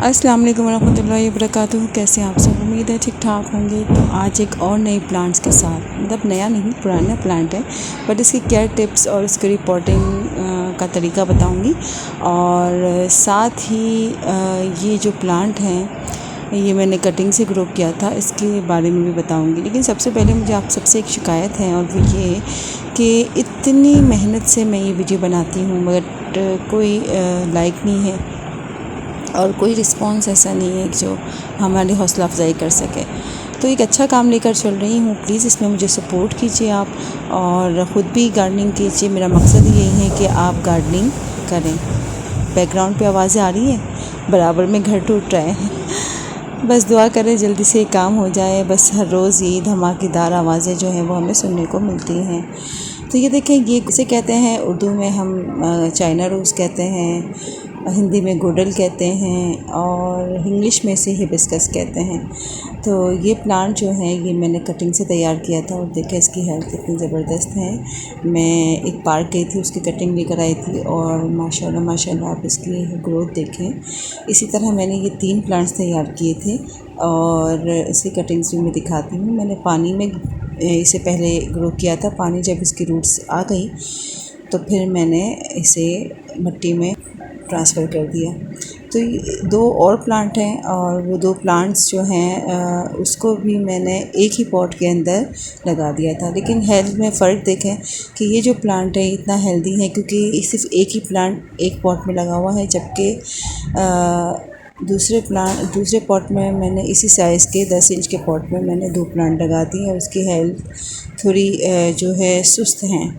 अस्सलाम वालेकुम रहमतुल्लाहि वबरकातुहू। कैसे हैं आप सब? उम्मीद है ठीक ठाक होंगे। तो आज एक और नए प्लांट्स के साथ, मतलब नया नहीं पुराना प्लांट है, बट इसकी केयर टिप्स और इसके रिपोर्टिंग का तरीका बताऊंगी। और साथ ही ये जो प्लांट हैं ये मैंने कटिंग से ग्रो किया था, इसके बारे में भी बताऊंगी। लेकिन सबसे पहले मुझे आप सबसे एक शिकायत है, और वो ये कि इतनी मेहनत से मैं ये वीडियो बनाती हूँ बट कोई लाइक नहीं है और कोई रिस्पांस ऐसा नहीं है जो हमारी हौसला अफजाई कर सके। तो एक अच्छा काम लेकर चल रही हूँ, प्लीज़ इसमें मुझे सपोर्ट कीजिए आप, और ख़ुद भी गार्डनिंग कीजिए। मेरा मकसद यही है कि आप गार्डनिंग करें। बैकग्राउंड पे आवाज़ें आ रही हैं, बराबर में घर टूट रहा है। बस दुआ करें जल्दी से काम हो जाए। बस हर रोज़ ये धमाकेदार आवाज़ें जो हैं वो हमें सुनने को मिलती हैं। तो ये देखें, ये इसे कहते हैं उर्दू में हम चाइना रोज़ कहते हैं, हिंदी में गुड़हल कहते हैं, और इंग्लिश में से हिबिस्कस कहते हैं। तो ये प्लांट जो है ये मैंने कटिंग से तैयार किया था, और देखें इसकी हेल्थ कितनी ज़बरदस्त है। मैं एक पार्क गई थी, उसकी कटिंग लेकर आई थी, और माशाल्लाह माशाल्लाह आप इसकी ग्रोथ देखें। इसी तरह मैंने ये 3 प्लांट्स तैयार किए थे, और इसकी कटिंग्स भी मैं दिखाती हूँ। मैंने पानी में इसे पहले ग्रो किया था। पानी जब इसकी रूट्स आ गई तो फिर मैंने इसे मिट्टी में ट्रांसफ़र कर दिया। तो ये 2 और प्लांट हैं, और वो 2 प्लांट्स जो हैं उसको भी मैंने एक ही पॉट के अंदर लगा दिया था। लेकिन हेल्थ में फ़र्क देखें कि ये जो प्लांट है इतना हेल्दी है क्योंकि सिर्फ एक ही प्लांट एक पॉट में लगा हुआ है, जबकि दूसरे पॉट में मैंने इसी साइज़ के 10 इंच के पॉट में मैंने 2 प्लांट लगा दिए, और उसकी हेल्थ थोड़ी जो है सुस्त हैं।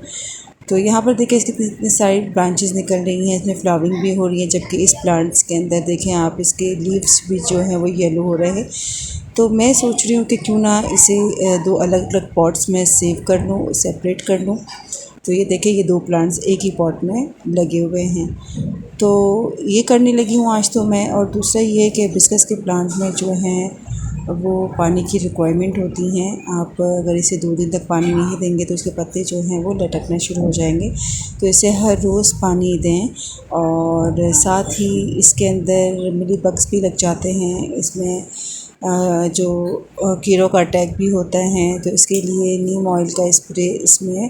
तो यहाँ पर देखिए इसकी कितनी सारी ब्रांचेस निकल रही हैं, इसमें फ्लावरिंग भी हो रही है, जबकि इस प्लांट्स के अंदर देखें आप इसके लीव्स भी जो हैं वो येलो हो रहे हैं। तो मैं सोच रही हूँ कि क्यों ना इसे 2 अलग अलग पॉट्स में सेव कर लूँ, सेपरेट कर लूँ। तो ये देखें, ये 2 प्लांट्स एक ही पॉट में लगे हुए हैं। तो ये करने लगी हूँ आज तो मैं। और दूसरा ये कि हिबिस्कस के प्लांट में जो हैं वो पानी की रिक्वायरमेंट होती हैं। आप अगर इसे 2 दिन तक पानी नहीं देंगे तो इसके पत्ते जो हैं वो लटकना शुरू हो जाएंगे। तो इसे हर रोज़ पानी दें, और साथ ही इसके अंदर मिली बग्स भी लग जाते हैं। इसमें जो कीड़ों का अटैक भी होता है, तो इसके लिए नीम ऑयल का स्प्रे इसमें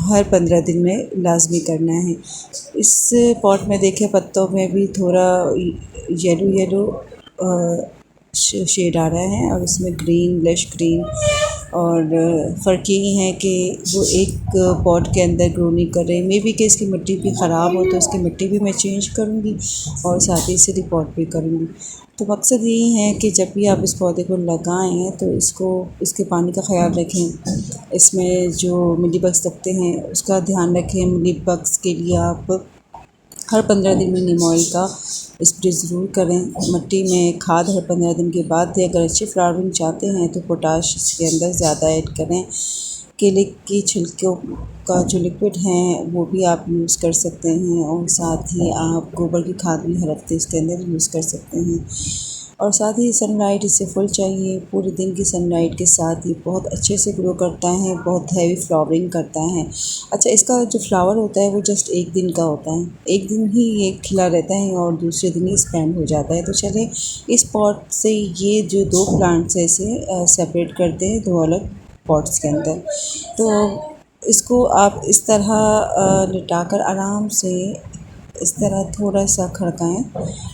हर 15 दिन में लाजमी करना है। इस पॉट में देखें पत्तों में भी थोड़ा येलो शेड आ रहा है, और इसमें ग्रीन, लश ग्रीन। और फ़र्क यही है कि वो एक पॉट के अंदर ग्रो नहीं कर रहे। मे बी कि इसकी मिट्टी भी ख़राब हो, तो इसकी मिट्टी भी मैं चेंज करूँगी, और साथ ही इसे रिपोर्ट भी करूँगी। तो मकसद यही है कि जब भी आप इस पौधे को लगाएं तो इसके पानी का ख़याल रखें। इसमें जो मिली बग्स लगते हैं उसका ध्यान रखें। मिली बग्स के लिए आप हर 15 दिन में नीम ऑयल का स्प्रे ज़रूर करें। मिट्टी में खाद हर 15 दिन के बाद दें। अगर अच्छी फ्लावरिंग चाहते हैं तो पोटाश इसके अंदर ज़्यादा ऐड करें। केले की छिलकों का जो लिक्विड है वो भी आप यूज़ कर सकते हैं, और साथ ही आप गोबर की खाद भी हर हफ्ते इसके अंदर यूज़ कर सकते हैं। और साथ ही सनलाइट इससे फुल चाहिए। पूरे दिन की सनलाइट के साथ ये बहुत अच्छे से ग्रो करता है, बहुत हैवी फ्लावरिंग करता है। अच्छा, इसका जो फ्लावर होता है वो जस्ट 1 दिन का होता है, 1 दिन ही ये खिला रहता है और दूसरे दिन ही स्पेंड हो जाता है। तो चलिए इस पॉट से ये जो 2 प्लांट्स है इसे सेपरेट करते हैं 2 अलग पॉट्स के अंदर। तो इसको आप इस तरह लिटाकर आराम से इस तरह थोड़ा सा खड़काएं।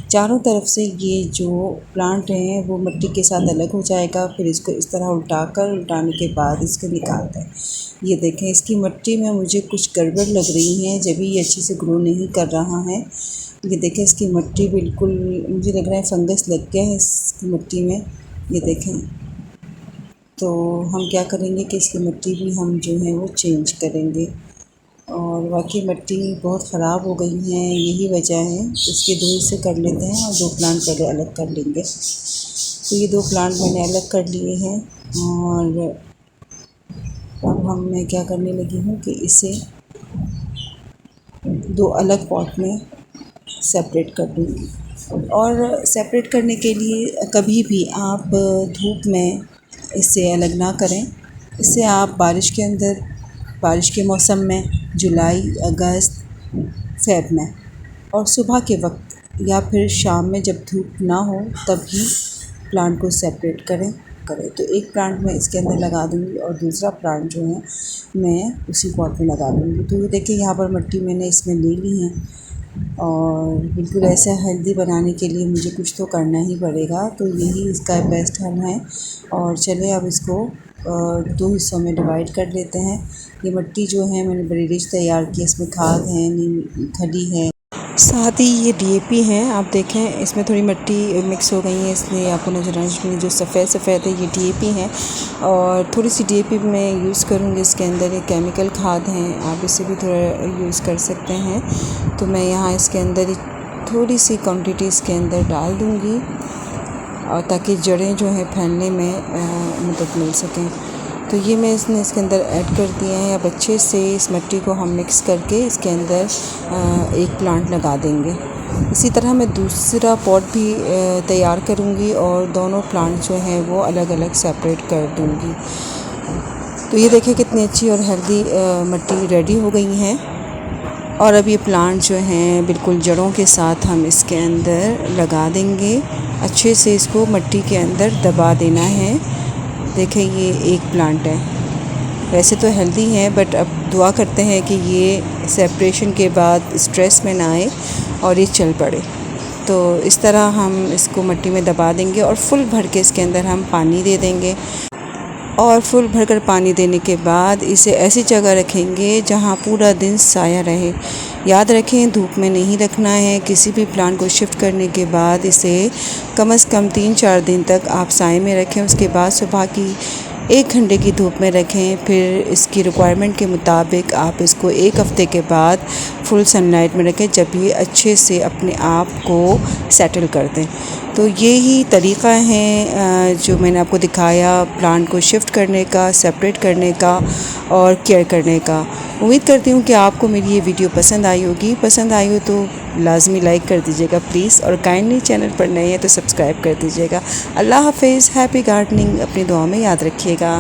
चारों तरफ से ये जो प्लांट हैं वो मिट्टी के साथ अलग हो जाएगा। फिर इसको इस तरह उल्टाने के बाद इसको निकालते हैं। ये देखें, इसकी मिट्टी में मुझे कुछ गड़बड़ लग रही है, जब ये अच्छे से ग्रो नहीं कर रहा है। ये देखें, इसकी मिट्टी बिल्कुल, मुझे लग रहा है फंगस लग गया है इसकी मिट्टी में। ये देखें, तो हम क्या करेंगे कि इसकी मिट्टी भी हम जो है वो चेंज करेंगे। और वाकई मिट्टी बहुत ख़राब हो गई है, यही वजह है। इसके 2 हिस्से कर लेते हैं और 2 प्लांट पहले अलग कर लेंगे। तो ये 2 प्लांट मैंने अलग कर लिए हैं, और अब मैं क्या करने लगी हूँ कि इसे 2 अलग पॉट में सेपरेट कर दूँगी। और सेपरेट करने के लिए कभी भी आप धूप में इसे अलग ना करें। इसे आप बारिश के मौसम में, जुलाई, अगस्त, फ़ेब में, और सुबह के वक्त या फिर शाम में जब धूप ना हो तभी प्लांट को सेपरेट करें। तो एक प्लांट मैं इसके अंदर लगा दूँगी और दूसरा प्लांट जो है मैं उसी पॉट में लगा दूँगी। तो ये देखिए यहाँ पर मिट्टी मैंने इसमें ले ली है और बिल्कुल ऐसा हेल्दी बनाने के लिए मुझे कुछ तो करना ही पड़ेगा, तो यही इसका बेस्ट हल है। और चलिए अब इसको 2 हिस्सों में डिवाइड कर लेते हैं। ये मिट्टी जो है मैंने बड़ी रिच तैयार की, इसमें खाद है, नीम खली है, साथ ही ये डीएपी है। आप देखें इसमें थोड़ी मिट्टी मिक्स हो गई है, इसलिए आपको नज़र आना चाहिए। जो सफ़ेद है ये डीएपी है और थोड़ी सी डीएपी मैं यूज़ करूँगी इसके अंदर। ये केमिकल खाद हैं, आप इसे भी थोड़ा यूज़ कर सकते हैं। तो मैं यहाँ इसके अंदर थोड़ी सी क्वांटिटी इसके अंदर डाल दूँगी और ताकि जड़ें जो हैं फैलने में मदद मिल सकें। तो ये मैं इसके अंदर ऐड कर दिया है। अब अच्छे से इस मिट्टी को हम मिक्स करके इसके अंदर एक प्लांट लगा देंगे। इसी तरह मैं दूसरा पॉट भी तैयार करूँगी और दोनों प्लांट जो हैं वो अलग अलग सेपरेट कर दूँगी। तो ये देखिए कितनी अच्छी और हेल्दी मिट्टी रेडी हो गई है। और अब ये प्लांट जो हैं बिल्कुल जड़ों के साथ हम इसके अंदर लगा देंगे। अच्छे से इसको मिट्टी के अंदर दबा देना है। देखें ये एक प्लांट है, वैसे तो हेल्दी है बट अब दुआ करते हैं कि ये सेपरेशन के बाद स्ट्रेस में ना आए और ये चल पड़े। तो इस तरह हम इसको मिट्टी में दबा देंगे और फुल भर के इसके अंदर हम पानी दे देंगे। और फुल भरकर पानी देने के बाद इसे ऐसी जगह रखेंगे जहाँ पूरा दिन साया रहे। याद रखें धूप में नहीं रखना है। किसी भी प्लांट को शिफ्ट करने के बाद इसे कम से कम 3-4 दिन तक आप साए में रखें। उसके बाद सुबह की 1 घंटे की धूप में रखें। फिर इसकी रिक्वायरमेंट के मुताबिक आप इसको 1 हफ़्ते के बाद फुल सनलाइट में रखें, जब ये अच्छे से अपने आप को सेटल कर दें। तो ये ही तरीक़ा है जो मैंने आपको दिखाया प्लांट को शिफ्ट करने का, सेपरेट करने का और केयर करने का। उम्मीद करती हूँ कि आपको मेरी ये वीडियो पसंद आई होगी। पसंद आई हो तो लाजमी लाइक कर दीजिएगा प्लीज़, और काइंडली चैनल पर नए हैं तो सब्सक्राइब कर दीजिएगा। अल्लाह हाफ़िज़, हैप्पी गार्डनिंग। अपनी दुआ में याद रखिएगा।